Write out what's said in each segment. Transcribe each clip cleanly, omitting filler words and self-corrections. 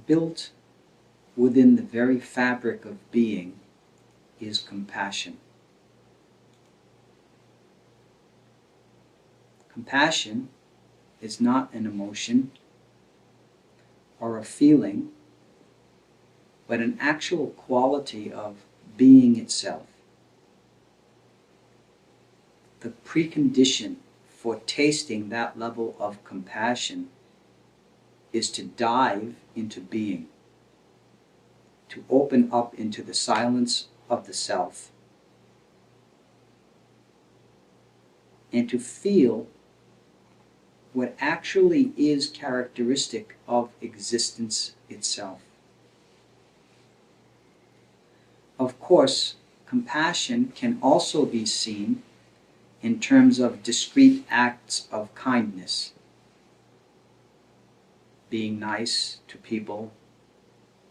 built within the very fabric of being is compassion. Compassion is not an emotion or a feeling, but an actual quality of being itself. The precondition for tasting that level of compassion is to dive into being, to open up into the silence of the self, and to feel what actually is characteristic of existence itself. Of course, compassion can also be seen in terms of discrete acts of kindness, being nice to people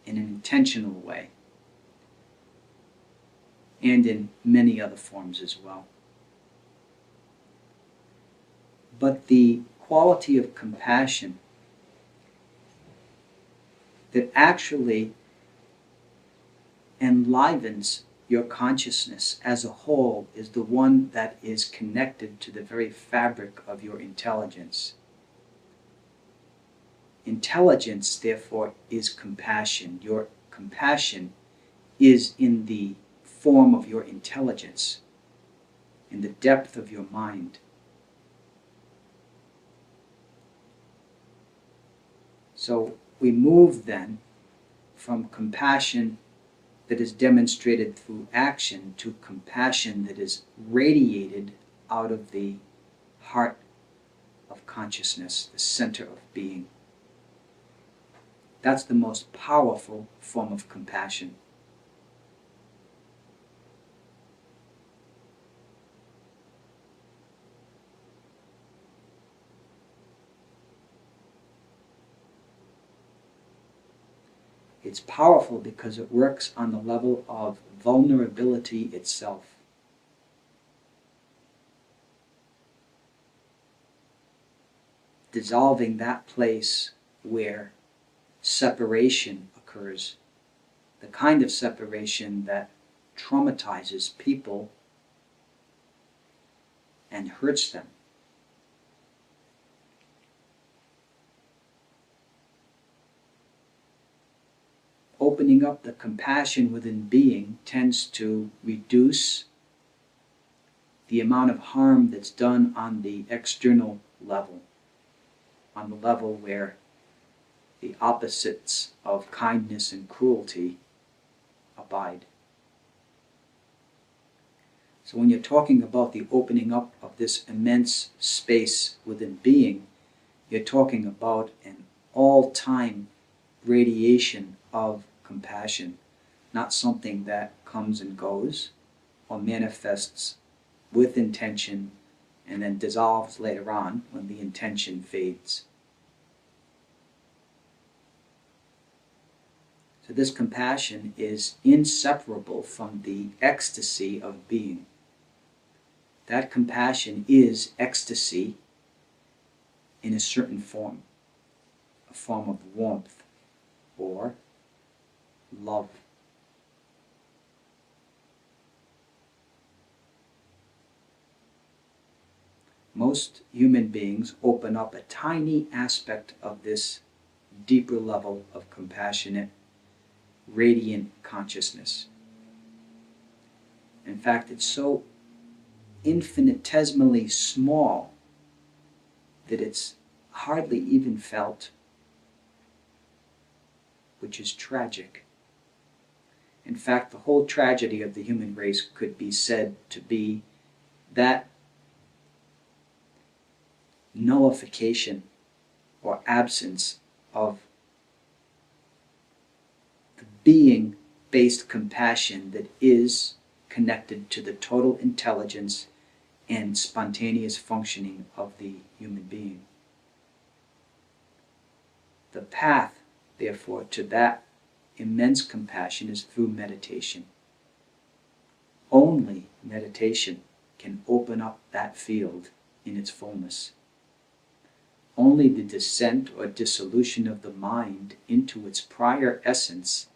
in an intentional way, and in many other forms as well. But the quality of compassion that actually enlivens your consciousness as a whole is the one that is connected to the very fabric of your intelligence. Intelligence, therefore, is compassion. Your compassion is in the form of your intelligence, in the depth of your mind. So we move then from compassion that is demonstrated through action to compassion that is radiated out of the heart of consciousness, the center of being. That's the most powerful form of compassion. It's powerful because it works on the level of vulnerability itself. Dissolving that place where separation occurs, the kind of separation that traumatizes people and hurts them. Opening up the compassion within being tends to reduce the amount of harm that's done on the external level, on the level where the opposites of kindness and cruelty abide. So when you're talking about the opening up of this immense space within being, you're talking about an all-time radiation of compassion, not something that comes and goes or manifests with intention and then dissolves later on when the intention fades. So this compassion is inseparable from the ecstasy of being. That compassion is ecstasy in a certain form, a form of warmth or love. Most human beings open up a tiny aspect of this deeper level of compassionate, radiant consciousness. In fact, it's so infinitesimally small that it's hardly even felt, which is tragic. In fact, the whole tragedy of the human race could be said to be that nullification or absence of the being-based compassion that is connected to the total intelligence and spontaneous functioning of the human being. The path, therefore, to that immense compassion is through meditation. Only meditation can open up that field in its fullness. Only the descent or dissolution of the mind into its prior essence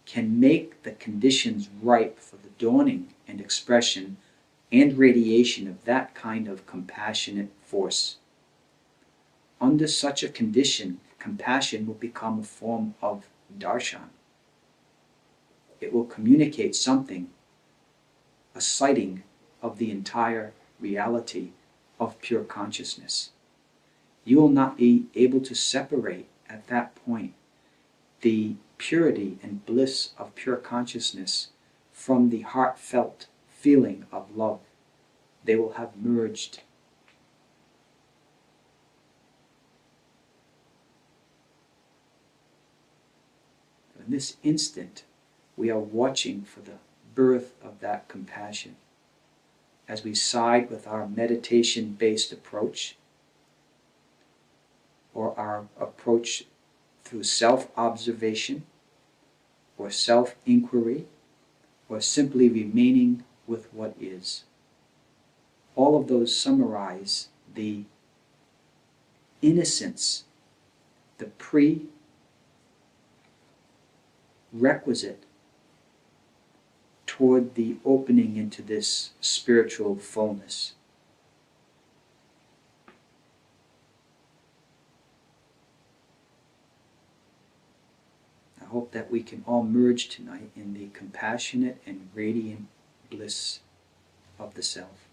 can make the conditions ripe for the dawning and expression and radiation of that kind of compassionate force. Under such a condition, compassion will become a form of darshan. It will communicate something, a sighting of the entire reality of pure consciousness. You will not be able to separate at that point the purity and bliss of pure consciousness from the heartfelt feeling of love. They will have merged. In this instant, we are watching for the birth of that compassion. As we side with our meditation-based approach, or our approach through self-observation, or self-inquiry, or simply remaining with what is. All of those summarize the innocence, the prerequisite toward the opening into this spiritual fullness. I hope that we can all merge tonight in the compassionate and radiant bliss of the self.